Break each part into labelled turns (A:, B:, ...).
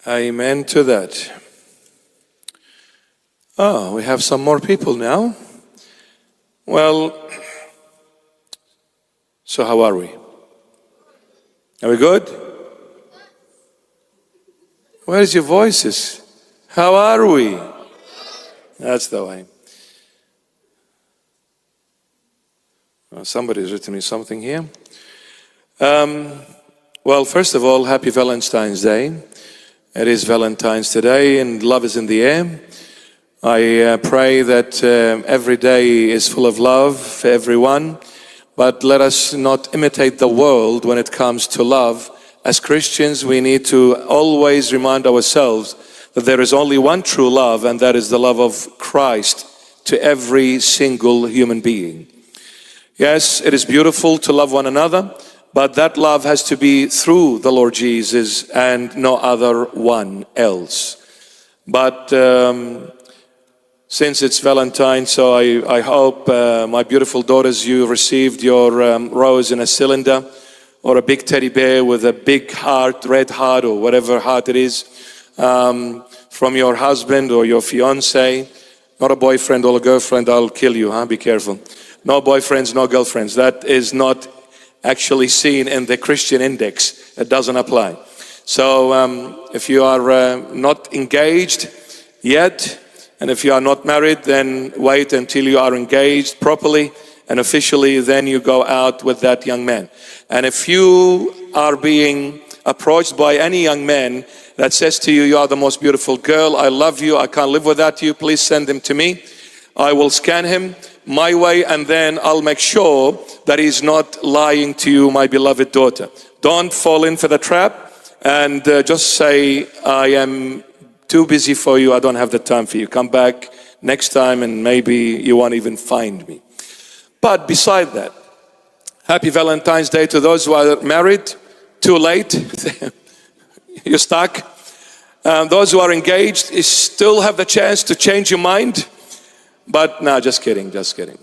A: Amen to that. Oh, we have some more people now. Well, so how are we? Are we good? Where's your voices? How are we? That's the way. Somebody's written me something here. Well, first of all, happy Valentine's Day. It is Valentine's today and love is in the air. I pray that every day is full of love for everyone, but let us not imitate the world when it comes to love. As Christians, we need to always remind ourselves that there is only one true love, and that is the love of Christ to every single human being. Yes, it is beautiful to love one another, but that love has to be through the Lord Jesus and no other one else. But since it's Valentine, so I hope, my beautiful daughters, you received your rose in a cylinder or a big teddy bear with a big heart, red heart or whatever heart it is, from your husband or your fiance. Not a boyfriend or a girlfriend, I'll kill you, huh? Be careful. No boyfriends, no girlfriends. That is not actually seen in the Christian index. It doesn't apply. So if you are not engaged yet, and if you are not married, then wait until you are engaged properly and officially, then you go out with that young man. And if you are being approached by any young man that says to you, you are the most beautiful girl, I love you, I can't live without you, please send him to me. I will scan him my way, and then I'll make sure that he's not lying to you, my beloved daughter. Don't fall in for the trap and just say, I am too busy for you, I don't have the time for you. Come back next time and maybe you won't even find me. But beside that, happy Valentine's Day to those who are married. Too late, you're stuck. Those who are engaged, you still have the chance to change your mind. But no, just kidding, just kidding.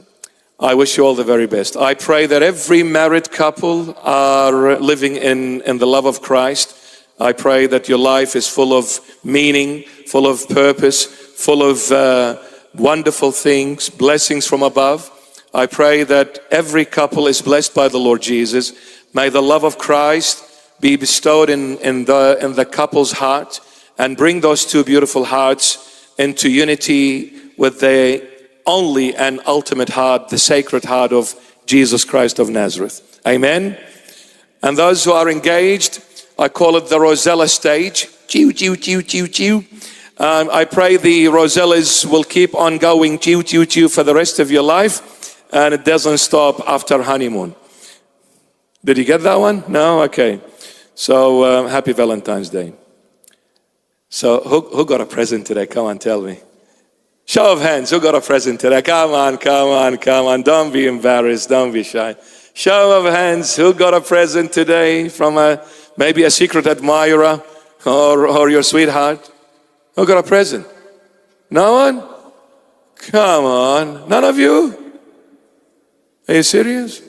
A: I wish you all the very best. I pray that every married couple are living in the love of Christ. I pray that your life is full of meaning, full of purpose, full of wonderful things, blessings from above. I pray that every couple is blessed by the Lord Jesus. May the love of Christ be bestowed in the couple's heart and bring those two beautiful hearts into unity with the only and ultimate heart, the sacred heart of Jesus Christ of Nazareth. Amen. And those who are engaged, I call it the Rosella stage. Chew, chew, chew, chew, chew. I pray the Rosellas will keep on going chew, chew, chew for the rest of your life, and it doesn't stop after honeymoon. Did you get that one? No? Okay. So happy Valentine's Day. So who got a present today? Come on, tell me. Show of hands, who got a present today? Come on, come on, come on. Don't be embarrassed, don't be shy. Show of hands, who got a present today from maybe a secret admirer or your sweetheart? Who got a present? No one? Come on, none of you? Are you serious?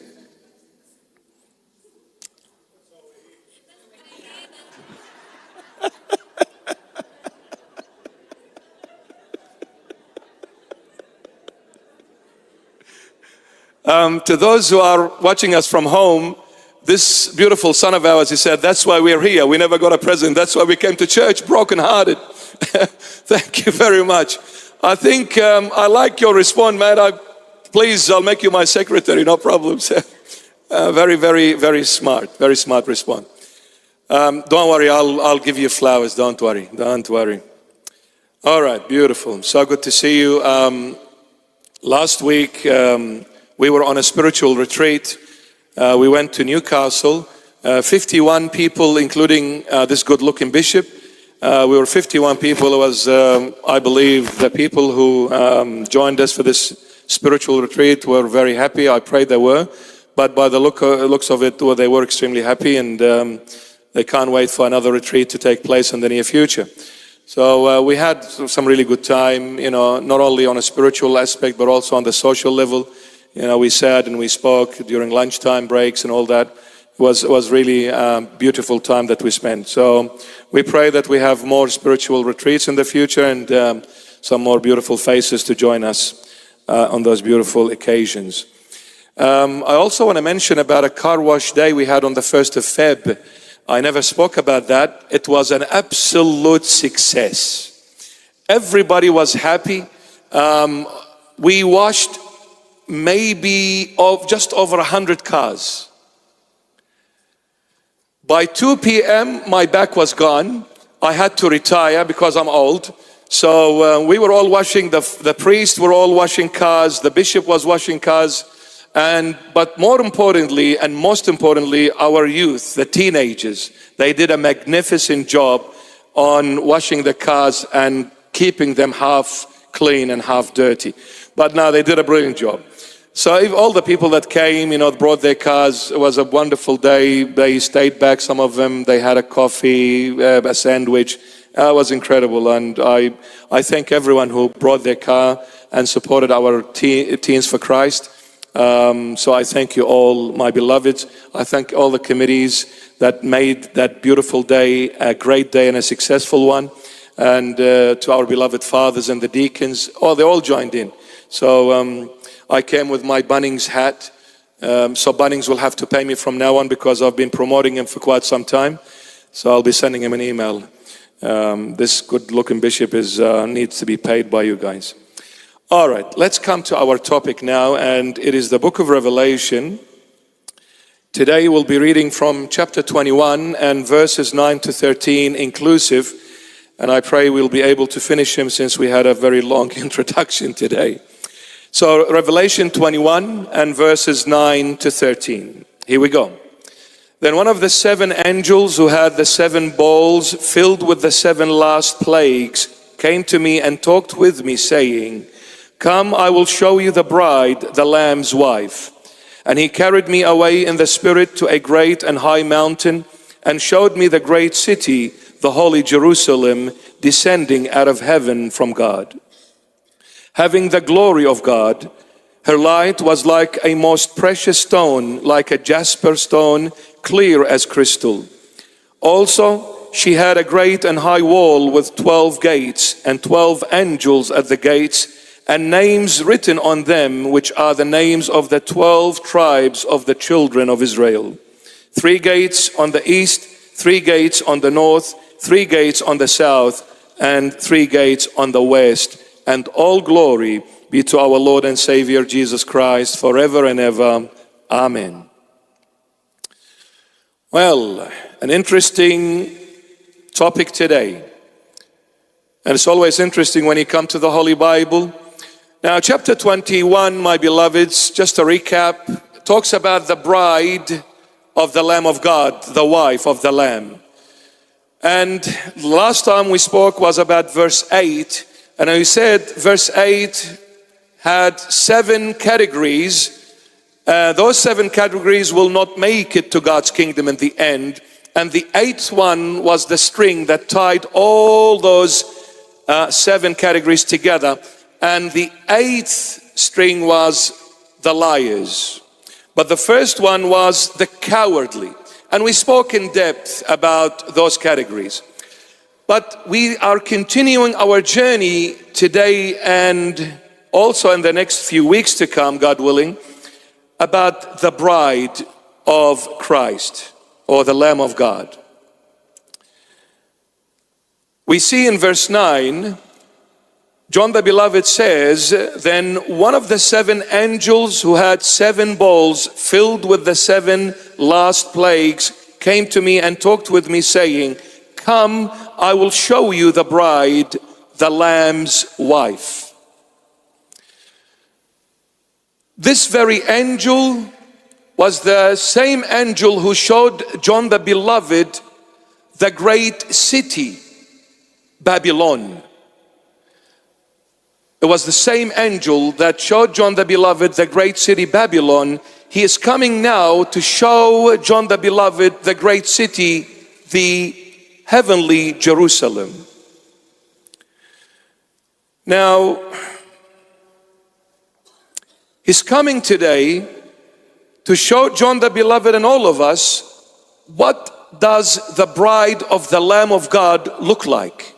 A: To those who are watching us from home, this beautiful son of ours, he said, that's why we're here. We never got a present. That's why we came to church brokenhearted. Thank you very much. I think I like your response, man. Please, I'll make you my secretary, no problems. Very, very, very smart response. Don't worry, I'll give you flowers. Don't worry, don't worry. All right, beautiful. So good to see you. Last week, we were on a spiritual retreat. We went to Newcastle. 51 people, including this good-looking bishop. We were 51 people. It was, I believe, the people who joined us for this spiritual retreat were very happy. I pray they were. But by the looks of it, well, they were extremely happy, and they can't wait for another retreat to take place in the near future. So we had some really good time, you know, not only on a spiritual aspect, but also on the social level. You know, we sat and we spoke during lunchtime breaks and all that. was really a beautiful time that we spent. So we pray that we have more spiritual retreats in the future and some more beautiful faces to join us on those beautiful occasions. I also want to mention about a car wash day we had on the 1st of Feb. I never spoke about that. It was an absolute success. Everybody was happy. We washed maybe just over 100 cars. By 2 p.m. my back was gone. I had to retire because I'm old. So we were all washing, the priests were all washing cars, the bishop was washing cars. But more importantly, and most importantly, our youth, the teenagers, they did a magnificent job on washing the cars and keeping them half clean and half dirty. But now they did a brilliant job. So if all the people that came, brought their cars, it was a wonderful day. They stayed back, some of them, they had a coffee, a sandwich. It was incredible. And I thank everyone who brought their car and supported our Teens for Christ. So I thank you all, my beloveds. I thank all the committees that made that beautiful day a great day and a successful one. And to our beloved fathers and the deacons, they all joined in. So I came with my Bunnings hat. So Bunnings will have to pay me from now on because I've been promoting him for quite some time. So I'll be sending him an email. This good-looking bishop needs to be paid by you guys. All right, let's come to our topic now, and it is the book of Revelation. Today we'll be reading from chapter 21 and verses 9 to 13 inclusive, and I pray we'll be able to finish him since we had a very long introduction today. So Revelation 21 and verses 9 to 13. Here we go. Then one of the 7 angels who had the 7 bowls filled with the 7 last plagues came to me and talked with me, saying, "Come, I will show you the bride, the Lamb's wife." And he carried me away in the Spirit to a great and high mountain, and showed me the great city, the holy Jerusalem, descending out of heaven from God, having the glory of God. Her light was like a most precious stone, like a jasper stone, clear as crystal. Also, she had a great and high wall with 12 gates, and 12 angels at the gates, and names written on them, which are the names of the 12 tribes of the children of Israel. 3 gates on the east, 3 gates on the north, 3 gates on the south, and 3 gates on the west. And all glory be to our Lord and Savior Jesus Christ forever and ever. Amen. Well, an interesting topic today. And it's always interesting when you come to the Holy Bible. Now, chapter 21, my beloveds, just a recap, talks about the bride of the Lamb of God, the wife of the Lamb. And last time we spoke was about verse 8. And I said verse 8 had 7 categories. Those 7 categories will not make it to God's kingdom in the end. And the 8th one was the string that tied all those 7 categories together. And the 8th string was the liars. But the first one was the cowardly. And we spoke in depth about those categories. But we are continuing our journey today and also in the next few weeks to come, God willing, about the bride of Christ, or the Lamb of God. We see in verse 9, John the Beloved says, "Then one of the 7 angels who had 7 bowls filled with the 7 last plagues came to me and talked with me, saying, 'Come, I will show you the bride, the Lamb's wife.'" This very angel was the same angel who showed John the Beloved the great city, Babylon. It was the same angel that showed John the Beloved the great city, Babylon. He is coming now to show John the Beloved the great city, the heavenly Jerusalem. Now, he's coming today to show John the Beloved and all of us what does the bride of the Lamb of God look like?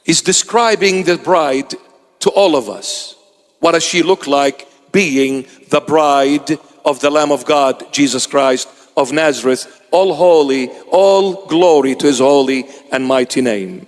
A: He's describing the bride to all of us. What does she look like, being the bride of the Lamb of God, Jesus Christ of Nazareth, all holy, all glory to his holy and mighty name.